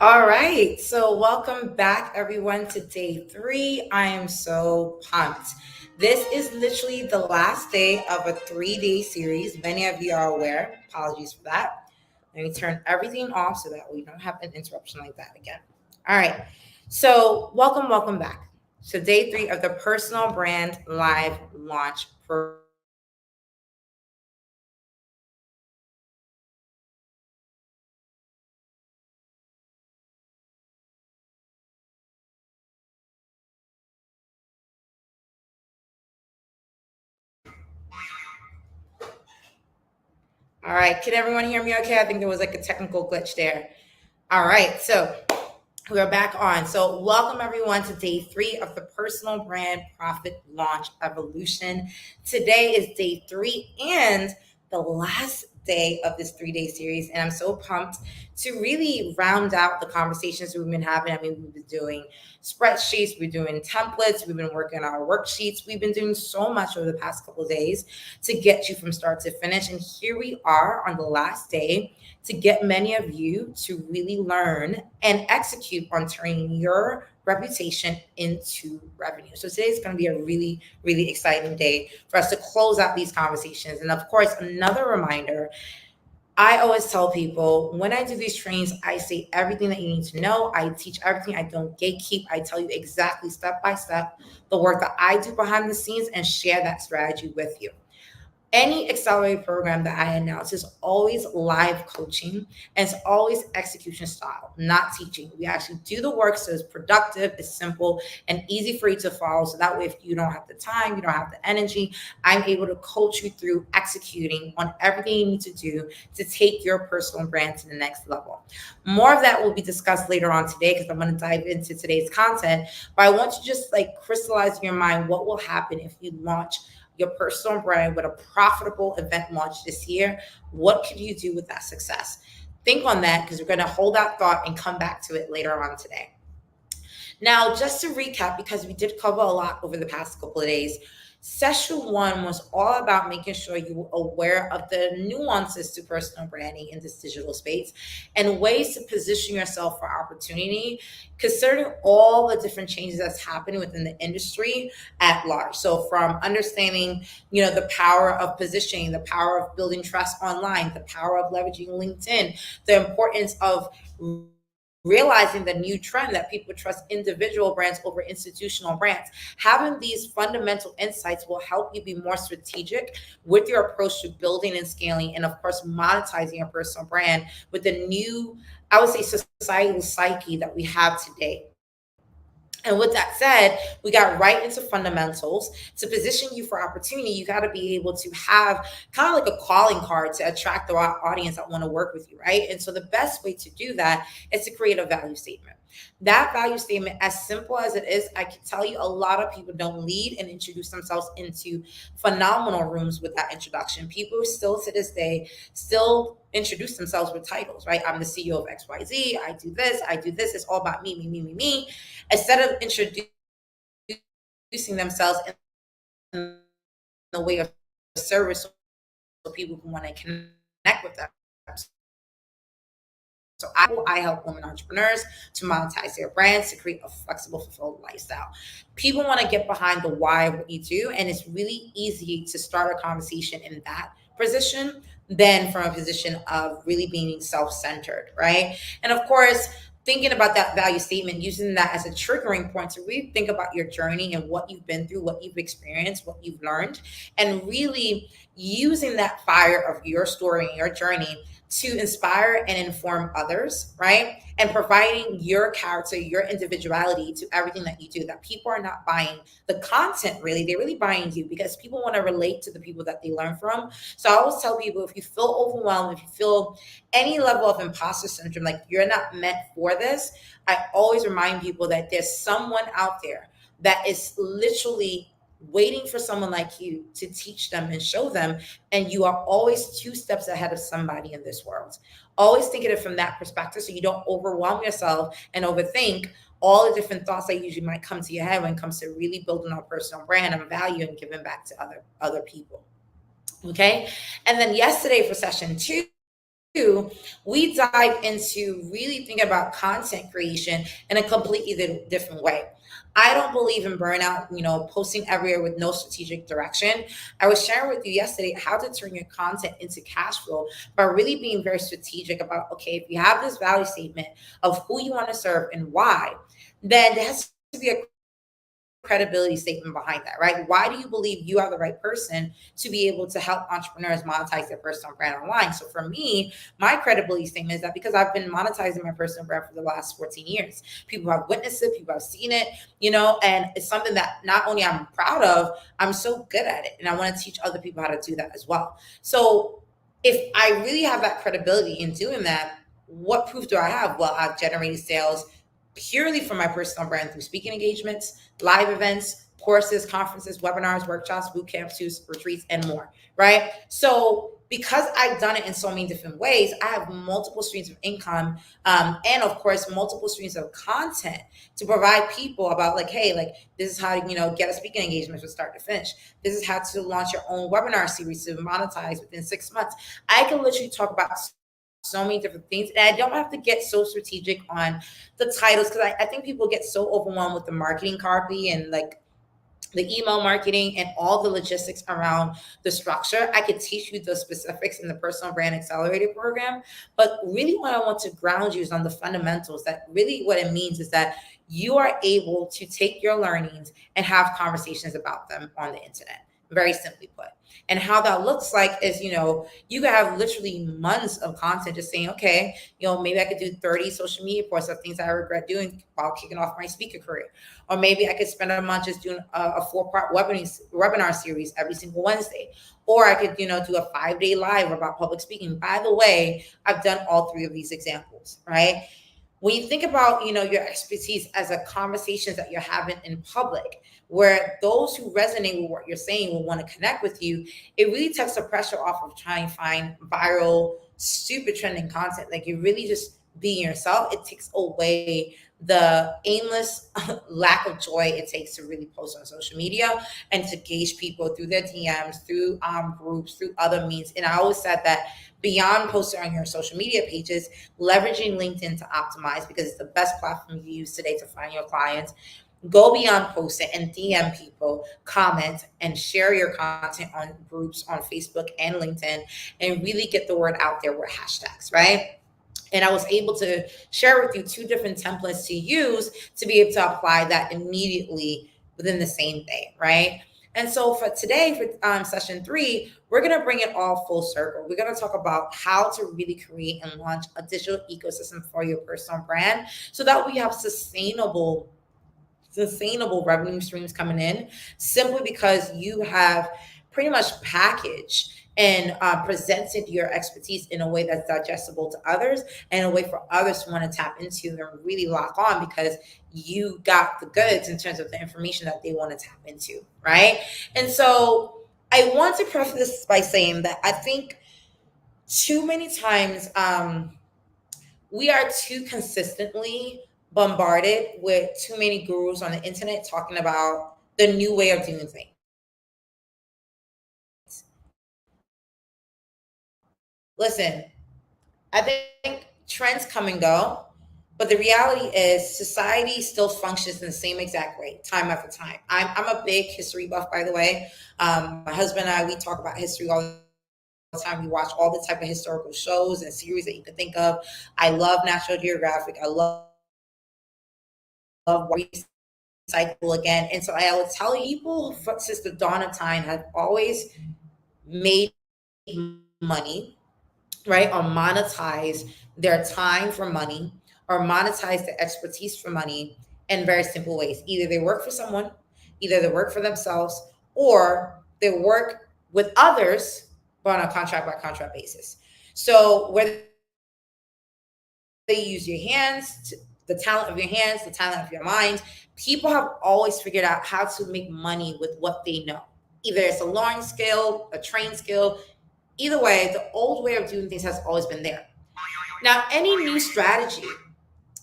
All right, so welcome back, everyone, to day three. I am so pumped. This is literally the last day of a 3-day series. Many of you are aware. Apologies for that. Let me turn everything off so that we don't have an interruption like that again. All right, so welcome back. So, day three of the Personal Brand Live Launch Program. All right, can everyone hear me okay? I think there was like a technical glitch there. All right, so we're back on. So, welcome everyone to day three of the Personal Brand Profit Launch Evolution. Today is day three and the last day of this 3-day series. And I'm so pumped to really round out the conversations we've been having. I mean, we've been doing spreadsheets, we've been doing templates, we've been working on our worksheets. We've been doing so much over the past couple of days to get you from start to finish. And here we are on the last day to get many of you to really learn and execute on turning your reputation into revenue. So today is going to be a really exciting day for us to close out these conversations. And of course, another reminder, I always tell people when I do these trainings, I say everything that you need to know. I teach everything. I don't gatekeep. I tell you exactly step by step the work that I do behind the scenes and share that strategy with you. Any accelerated program that I announce is always live coaching and it's always execution style, not teaching. We actually do the work so it's productive, it's simple, and easy for you to follow. So that way, if you don't have the time, you don't have the energy, I'm able to coach you through executing on everything you need to do to take your personal brand to the next level. More of that will be discussed later on today because I'm going to dive into today's content. But I want you to just like crystallize in your mind what will happen if you launch your personal brand with a profitable event launch this year. What could you do with that success? Think on that because we're going to hold that thought and come back to it later on today. Now, just to recap, because we did cover a lot over the past couple of days, session one was all about making sure you were aware of the nuances to personal branding in this digital space and ways to position yourself for opportunity, considering all the different changes that's happening within the industry at large. So from understanding, the power of positioning, the power of building trust online, the power of leveraging LinkedIn, the importance of realizing the new trend that people trust individual brands over institutional brands. Having these fundamental insights will help you be more strategic with your approach to building and scaling, and of course, monetizing your personal brand with the new, I would say, societal psyche that we have today. And with that said, we got right into fundamentals. To position you for opportunity, you got to be able to have kind of like a calling card to attract the audience that want to work with you, right? And so the best way to do that is to create a value statement. That value statement, as simple as it is, I can tell you a lot of people don't lead and introduce themselves into phenomenal rooms with that introduction. People still to this day still introduce themselves with titles, right? I'm the CEO of XYZ. I do this. I do this. It's all about me, me, me, me, me. Instead of introducing themselves in the way of service so people who want to connect with them. So I help women entrepreneurs to monetize their brands, to create a flexible, fulfilled lifestyle. People want to get behind the why of what you do, and it's really easy to start a conversation in that position than from a position of really being self-centered, right? And of course, thinking about that value statement, using that as a triggering point to really think about your journey and what you've been through, what you've experienced, what you've learned, and really using that fire of your story and your journey to inspire and inform others, right? And providing your character, your individuality to everything that you do, that people are not buying the content really, they're really buying you because people want to relate to the people that they learn from. So I always tell people if you feel overwhelmed, if you feel any level of imposter syndrome, like you're not meant for this, I always remind people that there's someone out there that is literally waiting for someone like you to teach them and show them, and you are always 2 steps ahead of somebody in this world. Always think of it from that perspective so you don't overwhelm yourself and overthink all the different thoughts that usually might come to your head when it comes to really building our personal brand and value and giving back to other people. Okay. And then yesterday for session two, we dive into really thinking about content creation in a completely different way. I don't believe in burnout, posting everywhere with no strategic direction. I was sharing with you yesterday how to turn your content into cash flow by really being very strategic about, okay, if you have this value statement of who you want to serve and why, then there has to be a credibility statement behind that, right? Why do you believe you are the right person to be able to help entrepreneurs monetize their personal brand online? So for me, my credibility statement is that because I've been monetizing my personal brand for the last 14 years, people have witnessed it, people have seen it, and it's something that not only I'm proud of, I'm so good at it. And I want to teach other people how to do that as well. So if I really have that credibility in doing that, what proof do I have? Well, I've generated sales purely from my personal brand through speaking engagements, live events, courses, conferences, webinars, workshops, boot camps, retreats, and more, right? So because I've done it in so many different ways, I have multiple streams of income, and of course, multiple streams of content to provide people about like, hey, like this is how to, get a speaking engagement from start to finish. This is how to launch your own webinar series to monetize within 6 months. I can literally talk about so many different things. And I don't have to get so strategic on the titles because I think people get so overwhelmed with the marketing copy and like the email marketing and all the logistics around the structure. I could teach you the specifics in the personal brand accelerator program. But really what I want to ground you is on the fundamentals, that really what it means is that you are able to take your learnings and have conversations about them on the internet, very simply put. And how that looks like is, you could have literally months of content just saying, okay, maybe I could do 30 social media posts of things I regret doing while kicking off my speaker career. Or maybe I could spend a month just doing a 4-part webinar series every single Wednesday. Or I could, do a 5-day live about public speaking. By the way, I've done all 3 of these examples, right? When you think about, your expertise as a conversations that you're having in public, where those who resonate with what you're saying will want to connect with you, it really takes the pressure off of trying to find viral, super trending content. Like you really just being yourself. It takes away the aimless lack of joy it takes to really post on social media and to gauge people through their DMs, through groups, through other means. And I always said that beyond posting on your social media pages, leveraging LinkedIn to optimize, because it's the best platform you use today to find your clients. Go beyond posting and DM people, comment, and share your content on groups on Facebook and LinkedIn, and really get the word out there with hashtags, right? And I was able to share with you 2 different templates to use to be able to apply that immediately within the same day, right? And so for today, for session 3, we're going to bring it all full circle. We're going to talk about how to really create and launch a digital ecosystem for your personal brand so that we have sustainable revenue streams coming in, simply because you have pretty much packaged and presented your expertise in a way that's digestible to others and a way for others to want to tap into and really lock on, because you got the goods in terms of the information that they want to tap into, right? And so I want to preface this by saying that I think too many times we are too consistently bombarded with too many gurus on the internet talking about the new way of doing things. Listen, I think trends come and go, but the reality is society still functions in the same exact way, time after time. I'm a big history buff, by the way. My husband and I, we talk about history all the time. We watch all the type of historical shows and series that you can think of. I love National Geographic. I love cycle again. And so I will tell you, people since the dawn of time have always made money, right? Or monetize their time for money, or monetize their expertise for money in very simple ways. Either they work for someone, either they work for themselves, or they work with others, but on a contract by contract basis. So whether they use your hands, the talent of your hands, the talent of your mind. People have always figured out how to make money with what they know. Either it's a learned skill, a trained skill. Either way, the old way of doing things has always been there. Now, any new strategy,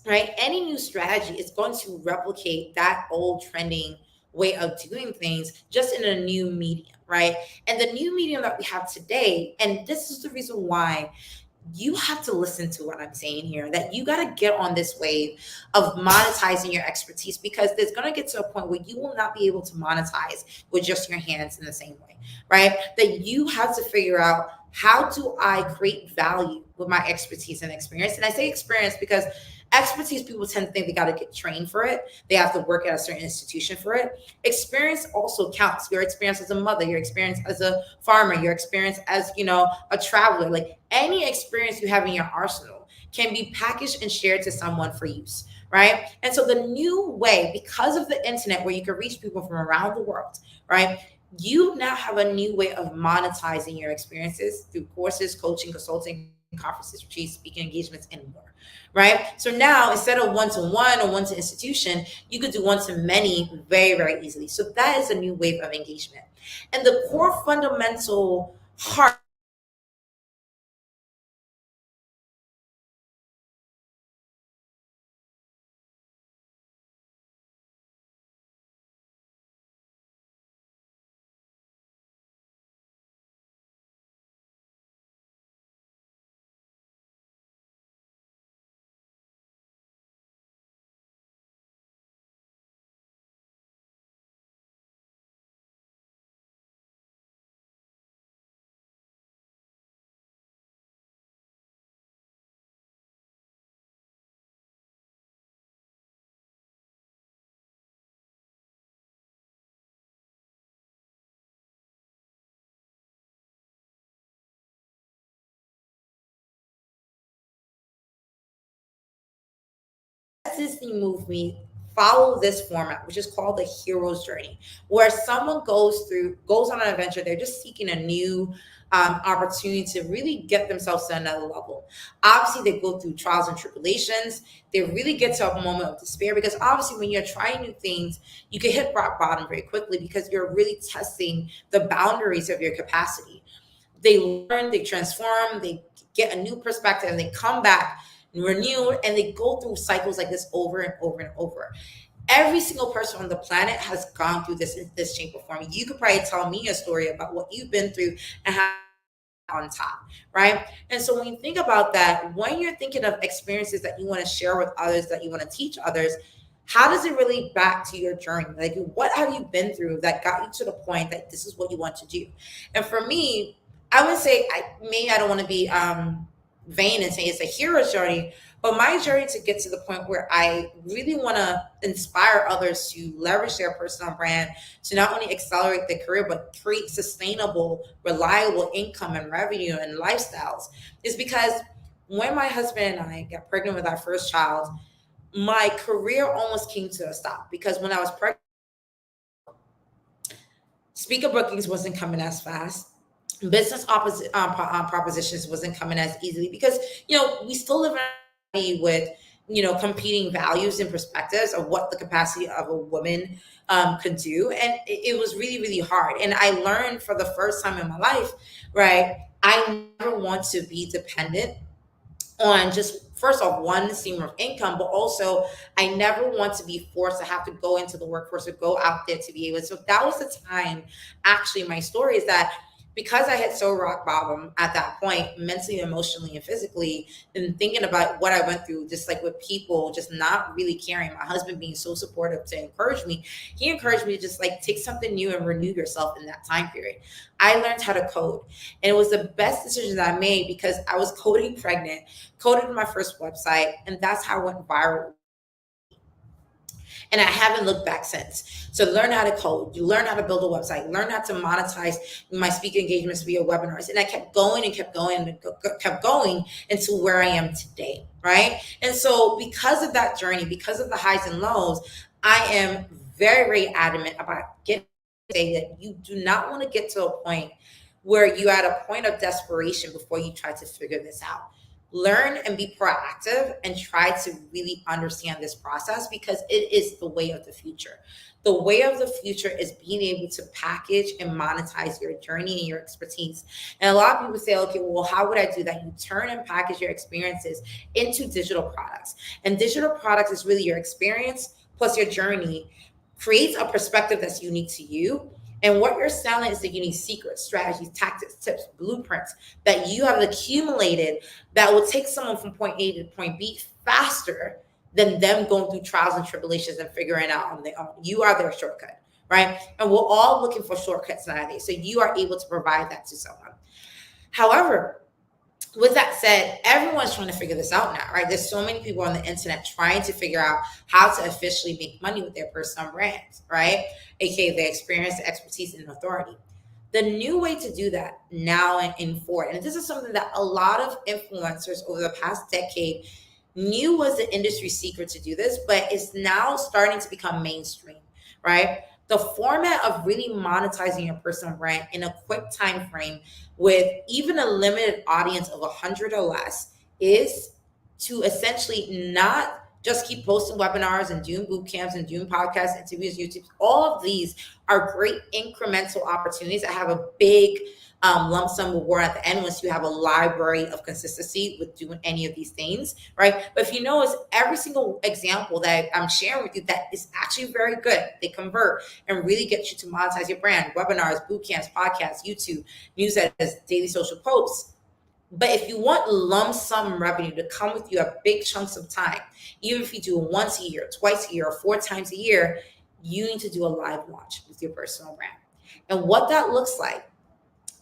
right? Any new strategy is going to replicate that old trending way of doing things, just in a new medium, right? And the new medium that we have today, and this is the reason why you have to listen to what I'm saying here, that you got to get on this wave of monetizing your expertise, because there's going to get to a point where you will not be able to monetize with just your hands in the same way, right? That you have to figure out, how do I create value with my expertise and experience? And I say experience because expertise, people tend to think they got to get trained for it. They have to work at a certain institution for it. Experience also counts. Your experience as a mother, your experience as a farmer, your experience as, a traveler, like any experience you have in your arsenal can be packaged and shared to someone for use, right? And so the new way, because of the internet where you can reach people from around the world, right? You now have a new way of monetizing your experiences through courses, coaching, consulting, conferences, retreats, speaking engagements, and more, right? So now, instead of one to one or one to institution, you could do one to many very, very easily. So that is a new wave of engagement. And the core fundamental heart Disney movie follow this format, which is called the hero's journey, where someone goes on an adventure. They're just seeking a new opportunity to really get themselves to another level. Obviously, they go through trials and tribulations. They really get to a moment of despair, because obviously, when you're trying new things, you can hit rock bottom very quickly, because you're really testing the boundaries of your capacity. They learn, they transform, they get a new perspective, and they come back renewed, and they go through cycles like this over and over and over. Every single person on the planet has gone through this shape or form. You could probably tell me a story about what you've been through and how on top, right? And so when you think about that, when you're thinking of experiences that you want to share with others, that you want to teach others, how does it relate back to your journey? Like, what have you been through that got you to the point that this is what you want to do? And for me, I would say, I don't want to be vain and say it's a hero's journey, but my journey to get to the point where I really want to inspire others to leverage their personal brand to not only accelerate their career, but create sustainable, reliable income and revenue and lifestyles, is because when my husband and I got pregnant with our first child, my career almost came to a stop, because when I was pregnant, speaker bookings wasn't coming as fast. Business propositions wasn't coming as easily, because we still live in a society with competing values and perspectives of what the capacity of a woman could do, and it was really, really hard. And I learned for the first time in my life, right, I never want to be dependent on just, first off, one stream of income, but also I never want to be forced to have to go into the workforce or go out there to be able. So that was the time. Actually, my story is that because I hit so rock bottom at that point, mentally, emotionally, and physically, and thinking about what I went through, just like with people just not really caring, my husband being so supportive to encourage me, he encouraged me to just like take something new and renew yourself in that time period. I learned how to code, and it was the best decision that I made, because I was coding pregnant, coded my first website, and that's how I went viral. And I haven't looked back since. So learn how to code, you learn how to build a website, learn how to monetize my speaking engagements via webinars. And I kept going and kept going and kept going until where I am today, right? And so because of that journey, because of the highs and lows, I am very, very adamant about getting say that you do not want to get to a point where you're at a point of desperation before you try to figure this out. Learn and be proactive and try to really understand this process, because it is the way of the future. The way of the future is being able to package and monetize your journey and your expertise. And a lot of people say, okay, well, how would I do that? You turn and package your experiences into digital products. And digital products is really your experience plus your journey, creates a perspective that's unique to you, And what you're selling is the unique secrets, strategies, tactics, tips, blueprints that you have accumulated that will take someone from point A to point B faster than them going through trials and tribulations and figuring out on their own. You are their shortcut, right? And we're all looking for shortcuts nowadays. So you are able to provide that to someone. However, with that said, everyone's trying to figure this out now, right? There's so many people on the internet trying to figure out how to officially make money with their personal brands, right? AKA their experience, expertise, and authority. The new way to do that now and in forward, and this is something that a lot of influencers over the past decade knew was the industry secret to do this, but it's now starting to become mainstream, right? The format of really monetizing your personal brand in a quick time frame with even a limited audience of 100 or less is to essentially not just keep posting webinars and doing boot camps and doing podcasts, interviews, YouTube. All of these are great incremental opportunities that have a big lump sum reward at the end once you have a library of consistency with doing any of these things, right? But if you notice, every single example that I'm sharing with you that is actually very good, they convert and really get you to monetize your brand. Webinars, boot camps, podcasts, YouTube, newsletters, daily social posts. But if you want lump sum revenue to come with you at big chunks of time, even if you do it once a year, twice a year, or 4 times a year, you need to do a live launch with your personal brand. And what that looks like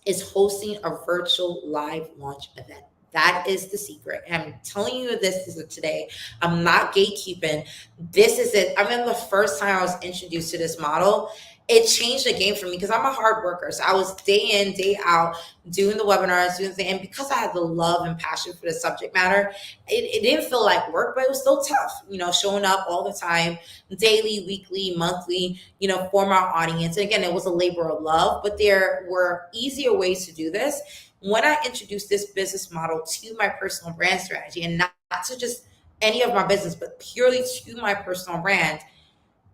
is hosting a virtual live launch event. That is the secret. And I'm telling you this today. I'm not gatekeeping. This is it. I remember the first time I was introduced to this model, it changed the game for me because I'm a hard worker. So I was day in, day out doing the webinars, doing the thing. And because I had the love and passion for the subject matter, it didn't feel like work, but it was still tough, showing up all the time, daily, weekly, monthly, for my audience. And again, it was a labor of love, but there were easier ways to do this. When I introduced this business model to my personal brand strategy, and not to just any of my business, but purely to my personal brand,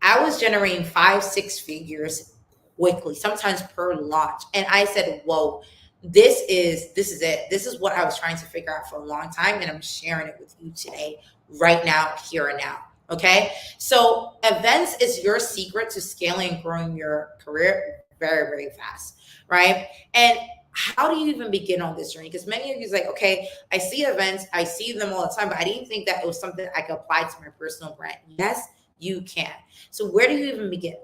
I was generating 5-6 figures quickly, sometimes per launch. And I said, whoa, this is it. This is what I was trying to figure out for a long time. And I'm sharing it with you today, right now, here and now. Okay. So events is your secret to scaling and growing your career very, very fast. Right. And how do you even begin on this journey? Because many of you is like, okay, I see events, I see them all the time, but I didn't think that it was something I could apply to my personal brand. Yes, you can. So where do you even begin?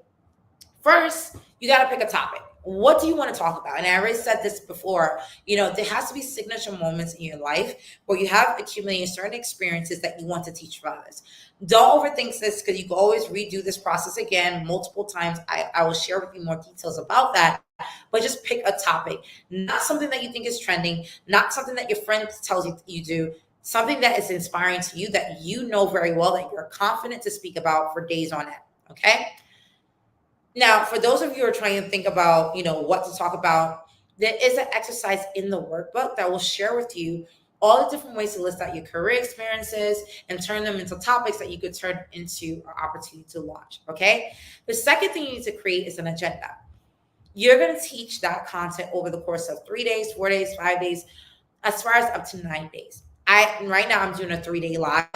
First, you got to pick a topic. What do you want to talk about? And I already said this before, there has to be signature moments in your life where you have accumulated certain experiences that you want to teach for others. Don't overthink this because you can always redo this process again multiple times. I will share with you more details about that. But just pick a topic, not something that you think is trending, not something that your friend tells you do, something that is inspiring to you that you know very well that you're confident to speak about for days on end. Okay. Now, for those of you who are trying to think about, what to talk about, there is an exercise in the workbook that will share with you all the different ways to list out your career experiences and turn them into topics that you could turn into an opportunity to launch. Okay. The second thing you need to create is an agenda. You're going to teach that content over the course of 3 days, 4 days, 5 days, as far as up to 9 days. Right now I'm doing a 3-day live.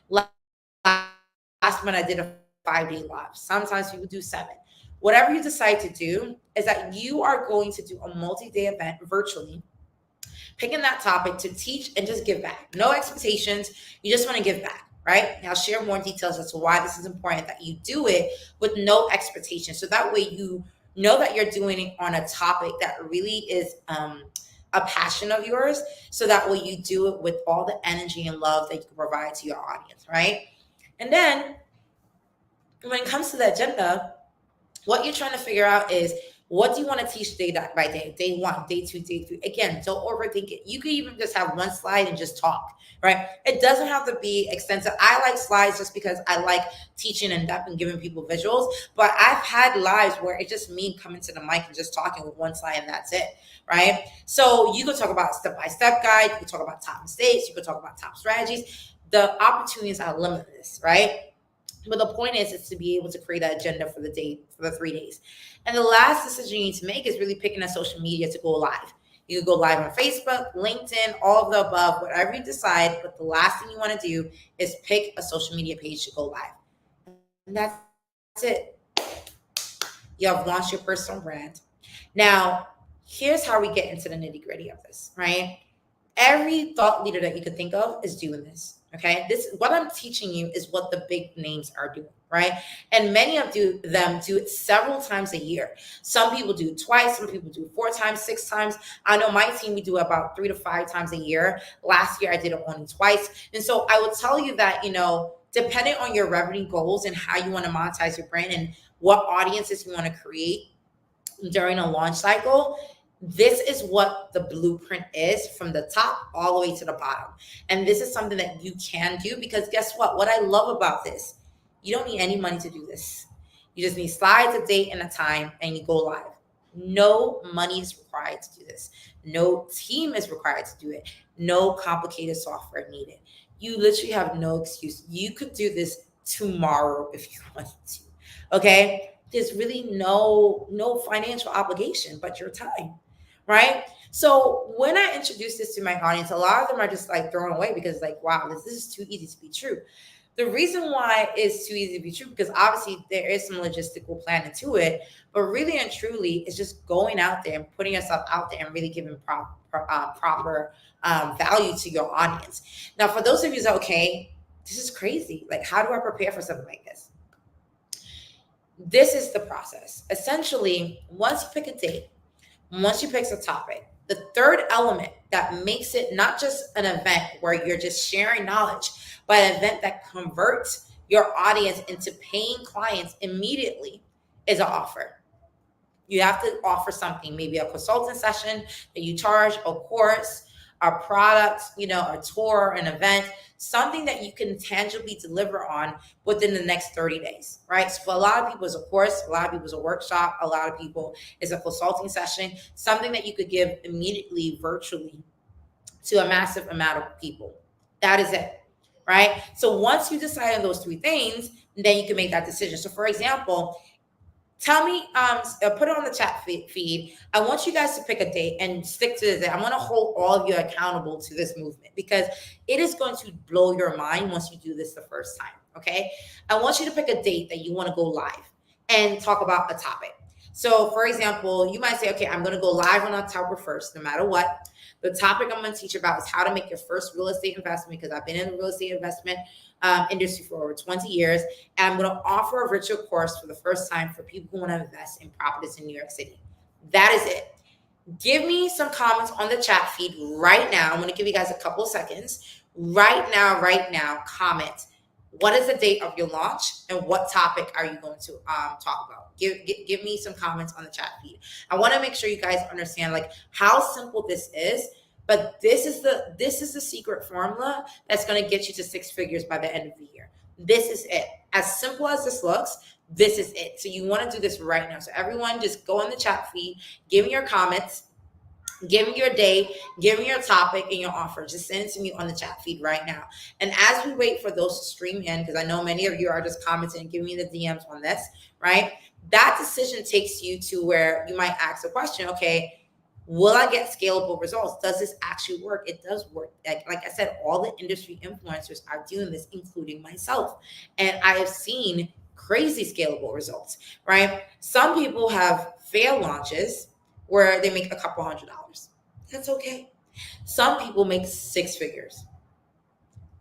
Last month I did a 5-day live. Sometimes people do 7. Whatever you decide to do is that you are going to do a multi-day event virtually, picking that topic to teach and just give back. No expectations. You just want to give back, right? And I'll share more details as to why this is important, that you do it with no expectations. So that way you know that you're doing it on a topic that really is a passion of yours. So that way you do it with all the energy and love that you can provide to your audience, right? And then when it comes to the agenda, what you're trying to figure out is, what do you want to teach day by day? Day 1, day 2, day 3. Again, don't overthink it. You can even just have one slide and just talk, right? It doesn't have to be extensive. I like slides just because I like teaching in depth and giving people visuals. But I've had lives where it's just me coming to the mic and just talking with one slide and that's it, right? So you could talk about step-by-step guide. You could talk about top mistakes. You could talk about top strategies. The opportunities are limitless, right? But the point is to be able to create an agenda for the day, for the 3 days. And the last decision you need to make is really picking a social media to go live. You can go live on Facebook, LinkedIn, all of the above, whatever you decide. But the last thing you want to do is pick a social media page to go live. And that's it. You have launched your personal brand. Now, here's how we get into the nitty gritty of this, right? Every thought leader that you could think of is doing this. Okay. This, what I'm teaching you is what the big names are doing, right? And many of them do it several times a year. Some people do it twice, some people do it 4 times, 6 times. I know my team, we do about 3 to 5 times a year. Last year I did it only twice. And so I will tell you that, depending on your revenue goals and how you want to monetize your brand and what audiences you want to create during a launch cycle, this is what the blueprint is from the top all the way to the bottom. And this is something that you can do, because guess what? What I love about this, you don't need any money to do this. You just need slides, a date, and a time, and you go live. No money is required to do this. No team is required to do it. No complicated software needed. You literally have no excuse. You could do this tomorrow if you wanted to. Okay? There's really no financial obligation but your time, right? So when I introduce this to my audience, a lot of them are just like thrown away because like, wow, this is too easy to be true. The reason why it's too easy to be true, because obviously there is some logistical planning to it, but really and truly, it's just going out there and putting yourself out there and really giving proper value to your audience. Now, for those of you that, okay, this is crazy. Like, how do I prepare for something like this? This is the process. Essentially, once you pick a date, once you pick a topic, the third element that makes it not just an event where you're just sharing knowledge, but an event that converts your audience into paying clients immediately is an offer. You have to offer something, maybe a consulting session that you charge, a course, a product, a tour, an event, something that you can tangibly deliver on within the next 30 days, right? So for a lot of people, it's a course, a lot of people, it's a workshop, a lot of people, it's a consulting session, something that you could give immediately virtually to a massive amount of people. That is it, right? So once you decide on those 3 things, then you can make that decision. So for example, tell me, put it on the chat feed. I want you guys to pick a date and stick to this. I want to hold all of you accountable to this movement, because it is going to blow your mind once you do this the first time, okay? I want you to pick a date that you want to go live and talk about a topic. So for example, you might say, okay, I'm going to go live on October 1st, no matter what. The topic I'm going to teach about is how to make your first real estate investment, because I've been in the real estate investment industry for over 20 years. And I'm going to offer a virtual course for the first time for people who want to invest in properties in New York City. That is it. Give me some comments on the chat feed right now. I'm going to give you guys a couple of seconds. Right now, comment. What is the date of your launch and what topic are you going to talk about? Give me some comments on the chat feed. I want to make sure you guys understand like how simple this is, but this is the secret formula that's going to get you to 6 figures by the end of the year. This is it. As simple as this looks, this is it. So you want to do this right now. So everyone just go on the chat feed, give me your comments, give me your date, give me your topic and your offer. Just send it to me on the chat feed right now. And as we wait for those to stream in, because I know many of you are just commenting and giving me the DMs on this, right? That decision takes you to where you might ask a question, okay, will I get scalable results? Does this actually work? It does work. Like I said, all the industry influencers are doing this, including myself. And I have seen crazy scalable results, right? Some people have failed launches where they make a couple $100. That's okay. Some people make 6 figures.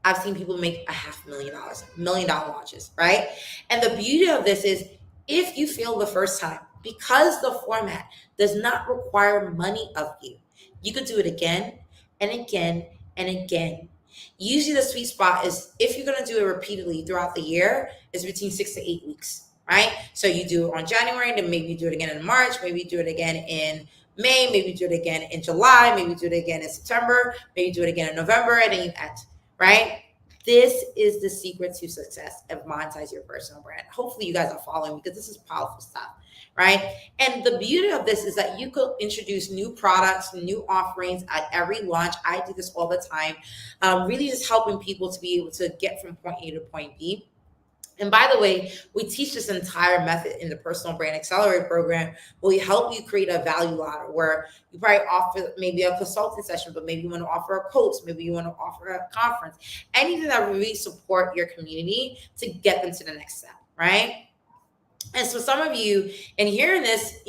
I've seen people make $500,000, $1 million launches, right? And the beauty of this is if you fail the first time, because the format does not require money of you, you could do it again and again and again. Usually the sweet spot is if you're going to do it repeatedly throughout the year, is between 6 to 8 weeks, right? So you do it on January, then maybe you do it again in March, maybe you do it again in May, maybe you do it again in July, maybe you do it again in September, maybe you do it again in November, and then you end, right? This is the secret to success of monetize your personal brand. Hopefully you guys are following because this is powerful stuff, right? And the beauty of this is that you could introduce new products, new offerings at every launch. I do this all the time, really just helping people to be able to get from point A to point B. And by the way, we teach this entire method in the Personal Brand Accelerator program, where we help you create a value ladder where you probably offer maybe a consulting session, but maybe you want to offer a coach, maybe you want to offer a conference, anything that really support your community to get them to the next step, right? And so some of you, and hearing this,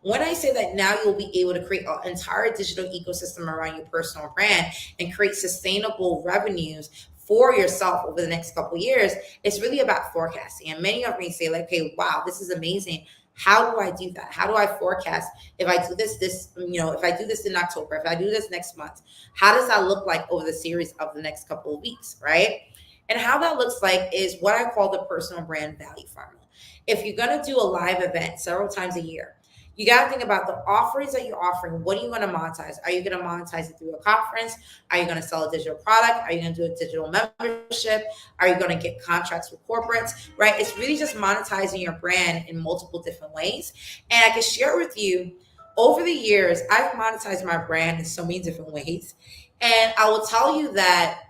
when I say that now you'll be able to create an entire digital ecosystem around your personal brand and create sustainable revenues for yourself over the next couple of years, it's really about forecasting. And many of me say like, okay, wow, this is amazing. How do I do that? How do I forecast if I do if I do this in October, if I do this next month, how does that look like over the series of the next couple of weeks, right? And how that looks like is what I call the personal brand value formula. If you're going to do a live event several times a year, you got to think about the offerings that you're offering. What are you going to monetize? Are you going to monetize it through a conference? Are you going to sell a digital product? Are you going to do a digital membership? Are you going to get contracts with corporates? Right? It's really just monetizing your brand in multiple different ways. And I can share with you, over the years, I've monetized my brand in so many different ways. And I will tell you that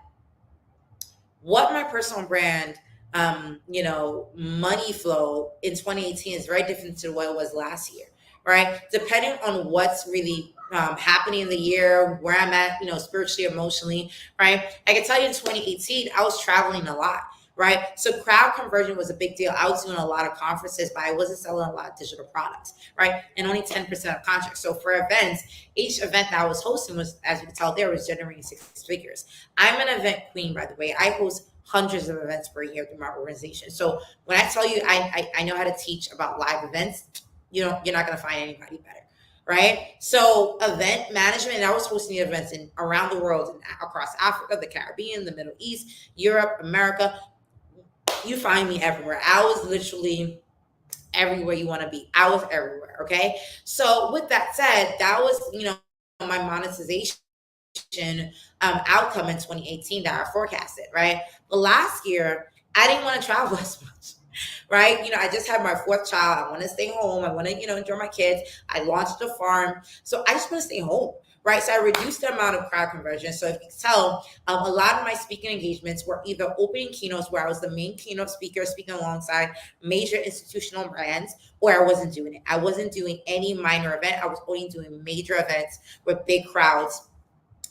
what my personal brand money flow in 2018 is very different to what it was last year, right? Depending on what's really happening in the year, where I'm at, spiritually, emotionally, right? I can tell you in 2018, I was traveling a lot, right? So crowd conversion was a big deal. I was doing a lot of conferences, but I wasn't selling a lot of digital products, right? And only 10% of contracts. So for events, each event that I was hosting was, as you can tell there, was generating six figures. I'm an event queen, by the way. I host hundreds of events per year through my organization. So when I tell you I know how to teach about live events, you're not going to find anybody better, right? So event management, and I was hosting events around the world, across Africa, the Caribbean, the Middle East, Europe, America. You find me everywhere. I was literally everywhere you want to be. I was everywhere. Okay. So with that said, that was, my monetization outcome in 2018 that I forecasted, right? But last year, I didn't want to travel as much, right? I just had my fourth child. I want to stay home. I want to, enjoy my kids. I launched a farm. So I just want to stay home, right? So I reduced the amount of crowd conversion. So if you can tell, a lot of my speaking engagements were either opening keynotes where I was the main keynote speaker speaking alongside major institutional brands, or I wasn't doing it. I wasn't doing any minor event. I was only doing major events with big crowds,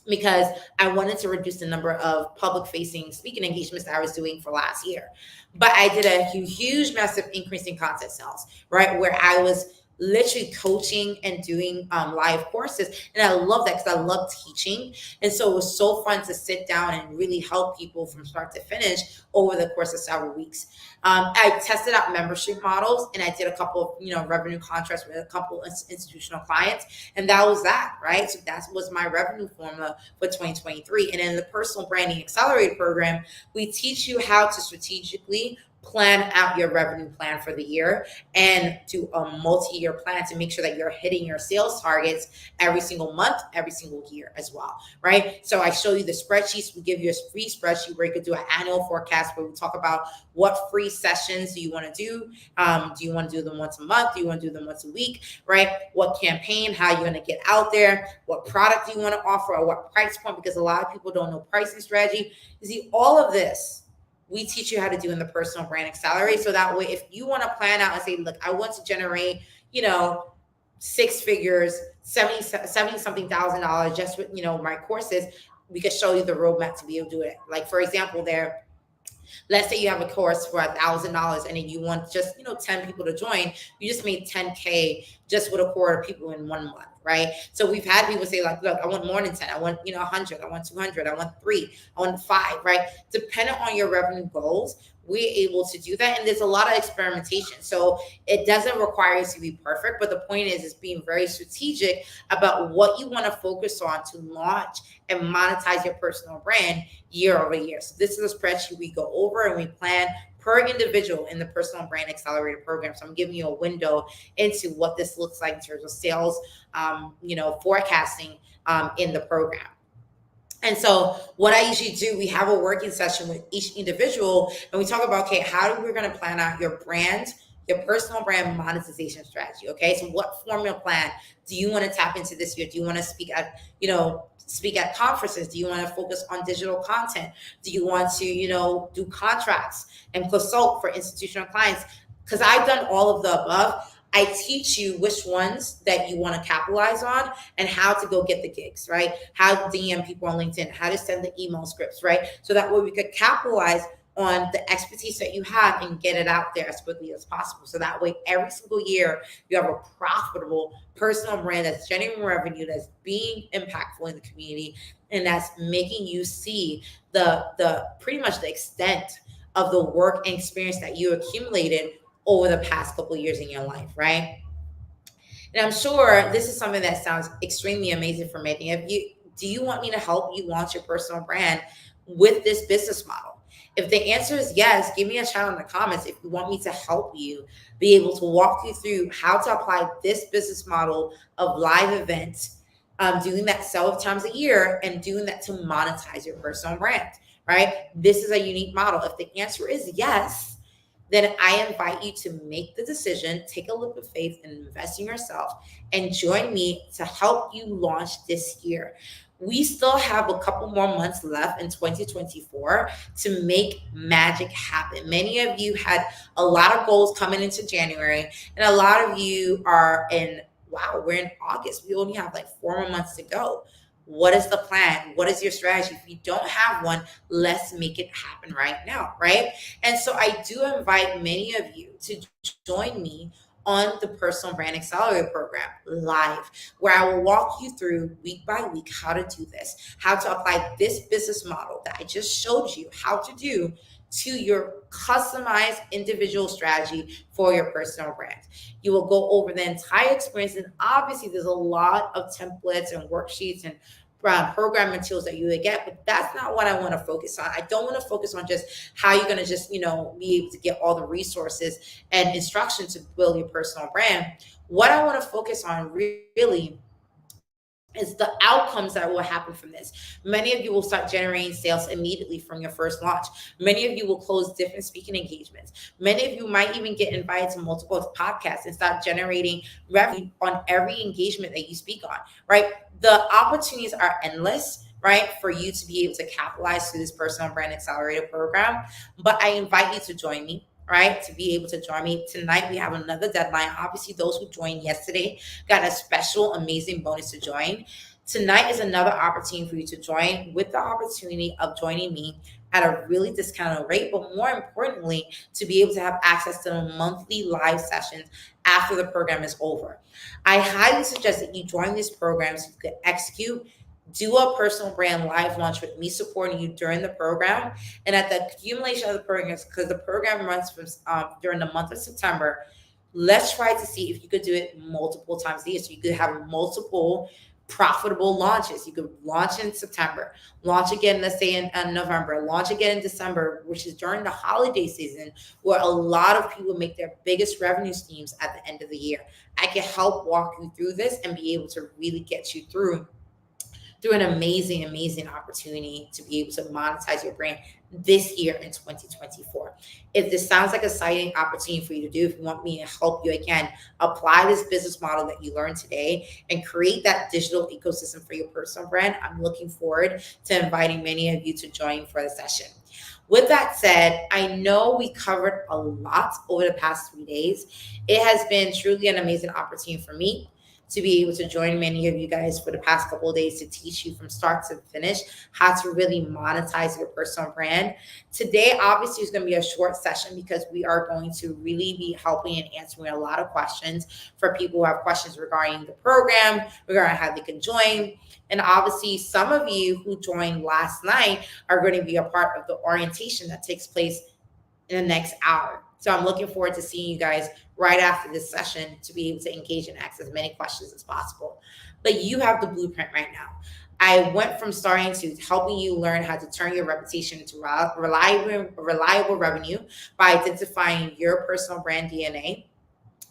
because I wanted to reduce the number of public facing speaking engagements that I was doing for last year. But I did a huge, massive increase in content sales, right? Where I was literally coaching and doing live courses. And I love that because I love teaching. And so it was so fun to sit down and really help people from start to finish over the course of several weeks. I tested out membership models, and I did a couple of, revenue contracts with a couple of institutional clients. And that was that, right? So that was my revenue formula for 2023. And in the Personal Branding Accelerator program, we teach you how to strategically plan out your revenue plan for the year and do a multi-year plan to make sure that you're hitting your sales targets every single month, every single year as well, right? So I show you the spreadsheets. We give you a free spreadsheet where you could do an annual forecast, where we talk about what free sessions do you want to do. Do you want to do them once a month? Do you want to do them once a week, right? What campaign, how you're going to get out there, what product do you want to offer, or what price point, because a lot of people don't know pricing strategy. You see, all of this we teach you how to do in the Personal Brand Accelerator. So that way, if you want to plan out and say, look, I want to generate, six figures, 70 something $1,000 just with, my courses, we could show you the roadmap to be able to do it. Like, for example, let's say you have a course for $1,000 and then you want just 10 people to join. You just made 10K just with a quarter of people in 1 month, right? So we've had people say like, look, I want more than 10. I want 100. I want 200. I want 3. I want 5, right? Depending on your revenue goals, we're able to do that. And there's a lot of experimentation. So it doesn't require you to be perfect, but the point is being very strategic about what you want to focus on to launch and monetize your personal brand year over year. So this is a spreadsheet we go over and we plan per individual in the Personal Brand Accelerator program. So I'm giving you a window into what this looks like in terms of sales, forecasting in the program. And so what I usually do, we have a working session with each individual and we talk about, okay, how we're going to plan out your brand, your personal brand monetization strategy. Okay. So what formula plan do you want to tap into this year? Do you want to speak at conferences? Do you want to focus on digital content? Do you want to, do contracts and consult for institutional clients? Because I've done all of the above. I teach you which ones that you want to capitalize on and how to go get the gigs, right? How to DM people on LinkedIn, how to send the email scripts, right? So that way we could capitalize on the expertise that you have and get it out there as quickly as possible. So that way, every single year, you have a profitable personal brand that's generating revenue, that's being impactful in the community, and that's making you see the pretty much the extent of the work and experience that you accumulated over the past couple of years in your life, right? And I'm sure this is something that sounds extremely amazing for many of you. Do you want me to help you launch your personal brand with this business model? If the answer is yes, give me a shout in the comments if you want me to help you be able to walk you through how to apply this business model of live events, doing that several times a year and doing that to monetize your personal brand, right? This is a unique model. If the answer is yes, then I invite you to make the decision, take a leap of faith, and invest in yourself, and join me to help you launch this year. We still have a couple more months left in 2024 to make magic happen. Many of you had a lot of goals coming into January, and a lot of you are in, wow, we're in August. We only have like 4 more months to go. What is the plan? What is your strategy? If you don't have one, let's make it happen right now, right? And so I do invite many of you to join me on the Personal Brand Accelerator Program live, where I will walk you through week by week how to do this, how to apply this business model that I just showed you how to do to your customized individual strategy for your personal brand. You will go over the entire experience, and obviously there's a lot of templates and worksheets and program materials that you would get, but that's not what I want to focus on. I don't want to focus on just how you're going to just, be able to get all the resources and instructions to build your personal brand. What I want to focus on really is the outcomes that will happen from this. Many of you will start generating sales immediately from your first launch. Many of you will close different speaking engagements. Many of you might even get invited to multiple podcasts and start generating revenue on every engagement that you speak on, right? The opportunities are endless, right, for you to be able to capitalize through this Personal Brand Accelerator program. But I invite you to join me, right, to be able to join me. Tonight, we have another deadline. Obviously, those who joined yesterday got a special, amazing bonus to join. Tonight is another opportunity for you to join, with the opportunity of joining me at a really discounted rate, but more importantly, to be able to have access to the monthly live sessions after the program is over. I highly suggest that you join this program so you can execute, do a personal brand live launch with me supporting you during the program. And at the accumulation of the programs, because the program runs from during the month of September, let's try to see if you could do it multiple times a year. So you could have multiple profitable launches. You could launch in September, launch again, let's say in November, launch again in December, which is during the holiday season where a lot of people make their biggest revenue streams at the end of the year. I can help walk you through this and be able to really get you through an amazing, amazing opportunity to be able to monetize your brand this year in 2024. If this sounds like an exciting opportunity for you to do, if you want me to help you again, apply this business model that you learned today and create that digital ecosystem for your personal brand, I'm looking forward to inviting many of you to join for the session. With that said, I know we covered a lot over the past 3 days. It has been truly an amazing opportunity for me to be able to join many of you guys for the past couple of days to teach you from start to finish how to really monetize your personal brand. Today, obviously, is going to be a short session because we are going to really be helping and answering a lot of questions for people who have questions regarding the program, regarding how they can join. And obviously, some of you who joined last night are going to be a part of the orientation that takes place in the next hour. So I'm looking forward to seeing you guys right after this session to be able to engage and ask as many questions as possible. But you have the blueprint right now. I went from starting to helping you learn how to turn your reputation into reliable revenue by identifying your personal brand DNA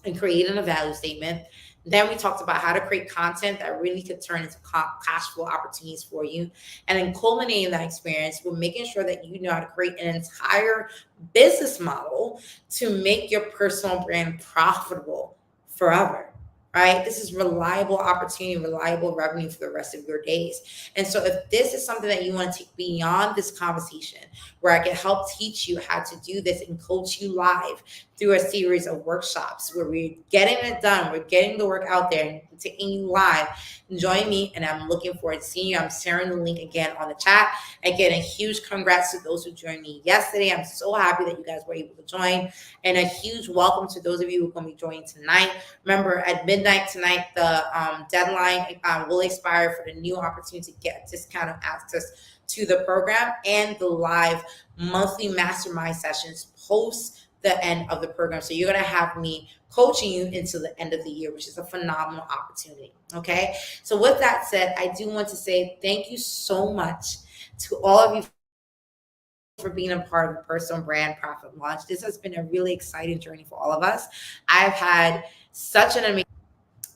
and creating a value statement. Then we talked about how to create content that really could turn into cash flow opportunities for you. And then culminating that experience with making sure that you know how to create an entire business model to make your personal brand profitable forever, right? This is reliable opportunity, reliable revenue for the rest of your days. And so if this is something that you want to take beyond this conversation, where I can help teach you how to do this and coach you live through a series of workshops where we're getting it done, we're getting the work out there and taking you live, join me. And I'm looking forward to seeing you. I'm sharing the link again on the chat. Again, a huge congrats to those who joined me yesterday. I'm so happy that you guys were able to join. And a huge welcome to those of you who are going to be joining tonight. Remember, at midnight tonight, the deadline will expire for the new opportunity to get discounted access to the program and the live monthly mastermind sessions post the end of the program. So you're going to have me coaching you until the end of the year, which is a phenomenal opportunity. Okay. So with that said, I do want to say thank you so much to all of you for being a part of the personal brand profit launch. This has been a really exciting journey for all of us. I've had such an amazing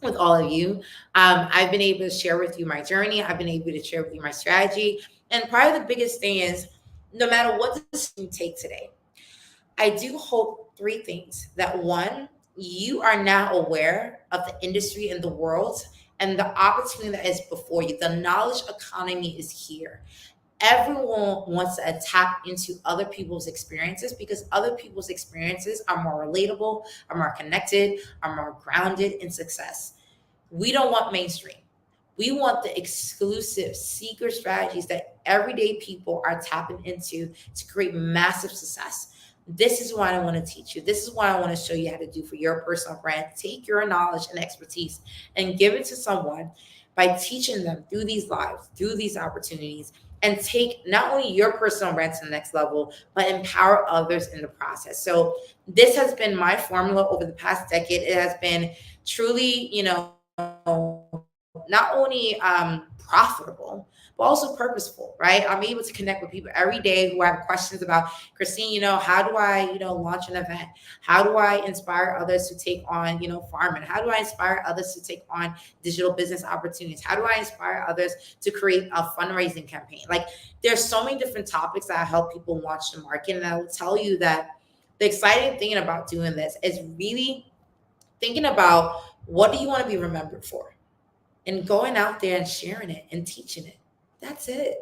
with all of you. I've been able to share with you my journey. I've been able to share with you my strategy. And probably the biggest thing is no matter what decision you take today, I do hope three things. That one, you are now aware of the industry and the world and the opportunity that is before you. The knowledge economy is here. Everyone wants to tap into other people's experiences because other people's experiences are more relatable, are more connected, are more grounded in success. We don't want mainstream. We want the exclusive secret strategies that everyday people are tapping into to create massive success. This is what I want to teach you. This is what I want to show you how to do for your personal brand. Take your knowledge and expertise and give it to someone by teaching them through these lives, through these opportunities, and take not only your personal brand to the next level, but empower others in the process. So this has been my formula over the past decade. It has been truly, not only profitable, but also purposeful, right? I'm able to connect with people every day who have questions about, Christine, how do I, launch an event? How do I inspire others to take on, farming? How do I inspire others to take on digital business opportunities? How do I inspire others to create a fundraising campaign? Like there's so many different topics that I help people launch the market. And I will tell you that the exciting thing about doing this is really thinking about what do you want to be remembered for? And going out there and sharing it and teaching it. That's it.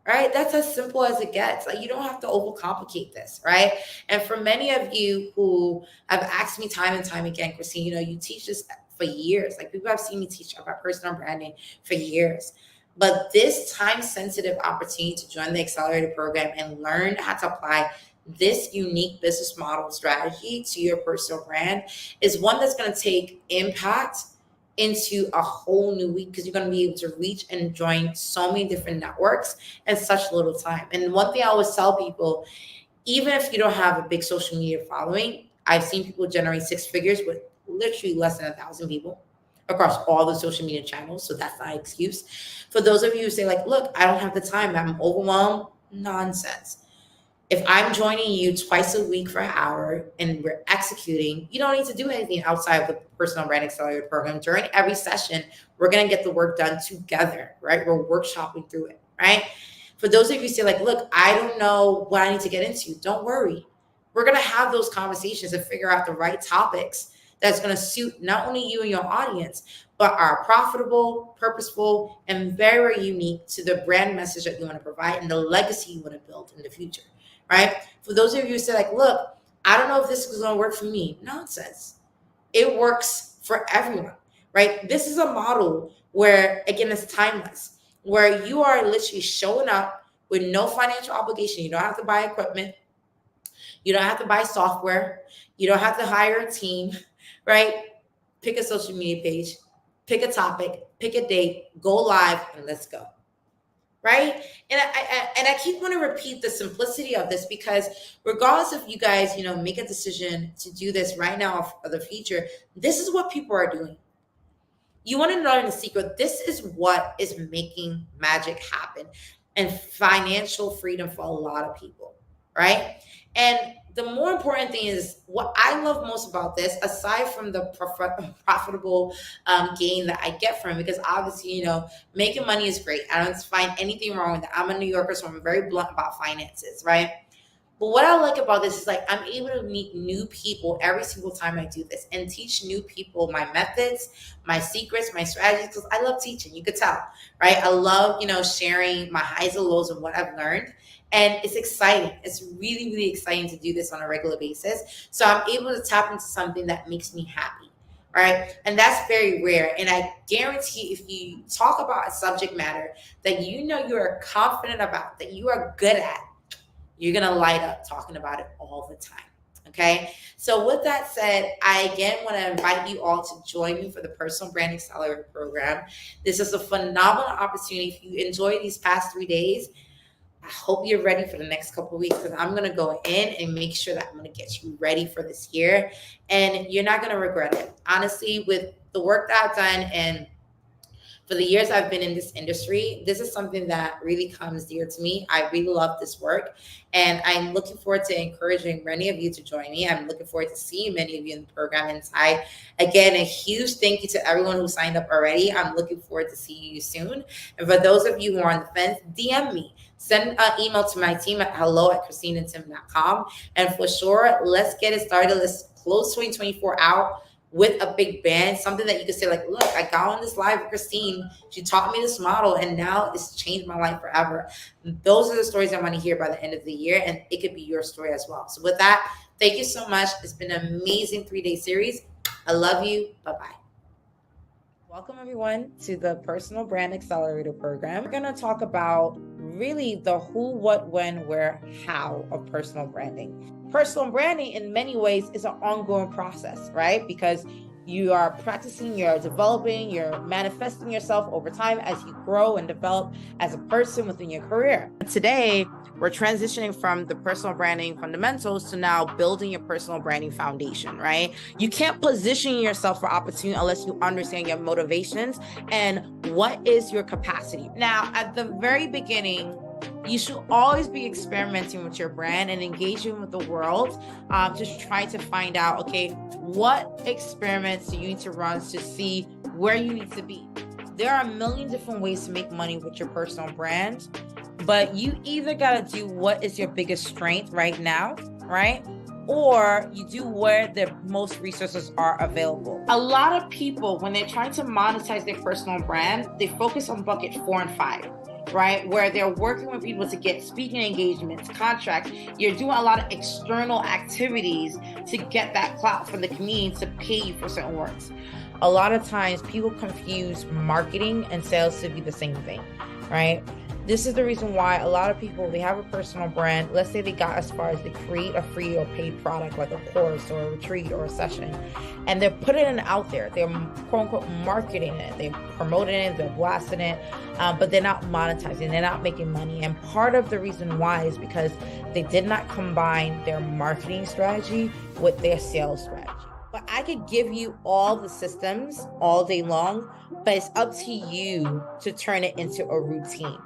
Right? That's as simple as it gets. Like you don't have to overcomplicate this, right? And for many of you who have asked me time and time again, Christine, you teach this for years. Like people have seen me teach about personal branding for years. But this time-sensitive opportunity to join the accelerated program and learn how to apply this unique business model strategy to your personal brand is one that's going to take impact into a whole new week because you're going to be able to reach and join so many different networks in such little time. And one thing I always tell people, even if you don't have a big social media following, I've seen people generate six figures with literally less than 1,000 people across all the social media channels. So that's not an excuse. For those of you who say like, look, I don't have the time, I'm overwhelmed, nonsense. If I'm joining you twice a week for an hour and we're executing, you don't need to do anything outside of the personal brand accelerator program. During every session, we're going to get the work done together, right? We're workshopping through it, right? For those of you who say like, look, I don't know what I need to get into. Don't worry. We're going to have those conversations and figure out the right topics that's going to suit not only you and your audience, but are profitable, purposeful, and very unique to the brand message that you want to provide and the legacy you want to build in the future. Right? For those of you who say like, look, I don't know if this is going to work for me. Nonsense. It works for everyone, right? This is a model where, again, it's timeless, where you are literally showing up with no financial obligation. You don't have to buy equipment. You don't have to buy software. You don't have to hire a team, right? Pick a social media page, pick a topic, pick a date, go live, and let's go. Right? And I keep want to repeat the simplicity of this because regardless if you guys, make a decision to do this right now or the future, this is what people are doing. You want to know the secret. This is what is making magic happen and financial freedom for a lot of people, right? And the more important thing is what I love most about this, aside from the profitable gain that I get from it, because obviously, making money is great. I don't find anything wrong with that. I'm a New Yorker, so I'm very blunt about finances, right? But what I like about this is like I'm able to meet new people every single time I do this and teach new people my methods, my secrets, my strategies, because I love teaching. You could tell, right? I love, sharing my highs and lows of what I've learned. And it's exciting. It's really, really exciting to do this on a regular basis. So I'm able to tap into something that makes me happy, right? And that's very rare. And I guarantee if you talk about a subject matter that you are confident about, that you are good at, you're going to light up talking about it all the time. Okay. So with that said, I again want to invite you all to join me for the Personal Brand Accelerator program. This is a phenomenal opportunity. If you enjoyed these past 3 days, I hope you're ready for the next couple of weeks, because I'm going to go in and make sure that I'm going to get you ready for this year, and you're not going to regret it. Honestly, with the work that I've done and for the years I've been in this industry, this is something that really comes dear to me. I really love this work, and I'm looking forward to encouraging many of you to join me. I'm looking forward to seeing many of you in the program inside. Again, a huge thank you to everyone who signed up already. I'm looking forward to seeing you soon. And for those of you who are on the fence, DM me. Send an email to my team at hello@christineandtim.com. And for sure, let's get it started. Let's close 2024 out with a big band, something that you could say like, look, I got on this live with Christine. She taught me this model, and now it's changed my life forever. Those are the stories I want to hear by the end of the year, and it could be your story as well. So with that, thank you so much. It's been an amazing 3-day series. I love you. Bye-bye. Welcome everyone to the Personal Brand Accelerator program. We're going to talk about really the who, what, when, where, how of personal branding. Personal branding in many ways is an ongoing process, right? Because you are practicing, you're developing, you're manifesting yourself over time as you grow and develop as a person within your career. Today, we're transitioning from the personal branding fundamentals to now building your personal branding foundation, right? You can't position yourself for opportunity unless you understand your motivations and what is your capacity. Now, at the very beginning, you should always be experimenting with your brand and engaging with the world, just trying to find out, okay, what experiments do you need to run to see where you need to be. There are a million different ways to make money with your personal brand, but you either got to do what is your biggest strength right now, right? Or you do where the most resources are available. A lot of people, when they're trying to monetize their personal brand, they focus on bucket 4 and 5. Right? Where they're working with people to get speaking engagements, contracts. You're doing a lot of external activities to get that clout from the community to pay you for certain works. A lot of times people confuse marketing and sales to be the same thing, right? This is the reason why a lot of people, they have a personal brand. Let's say they got as far as they create a free or paid product like a course or a retreat or a session, and they're putting it out there. They're quote unquote marketing it. They're promoting it. They're blasting it, but they're not monetizing. They're not making money. And part of the reason why is because they did not combine their marketing strategy with their sales strategy. But I could give you all the systems all day long, but it's up to you to turn it into a routine.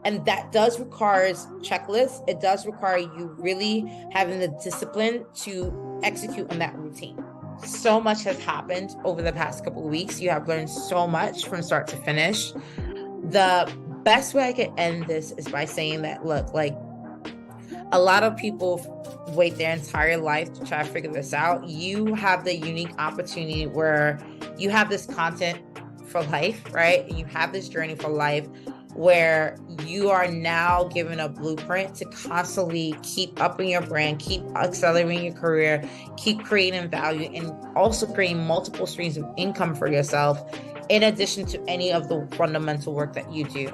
And that does require checklists. It does require you really having the discipline to execute on that routine. So much has happened over the past couple of weeks. You have learned so much from start to finish. The best way I could end this is by saying that, look, like a lot of people wait their entire life to try to figure this out. You have the unique opportunity where you have this content for life, right? You have this journey for life, where you are now given a blueprint to constantly keep upping your brand, keep accelerating your career, keep creating value, and also creating multiple streams of income for yourself, in addition to any of the fundamental work that you do.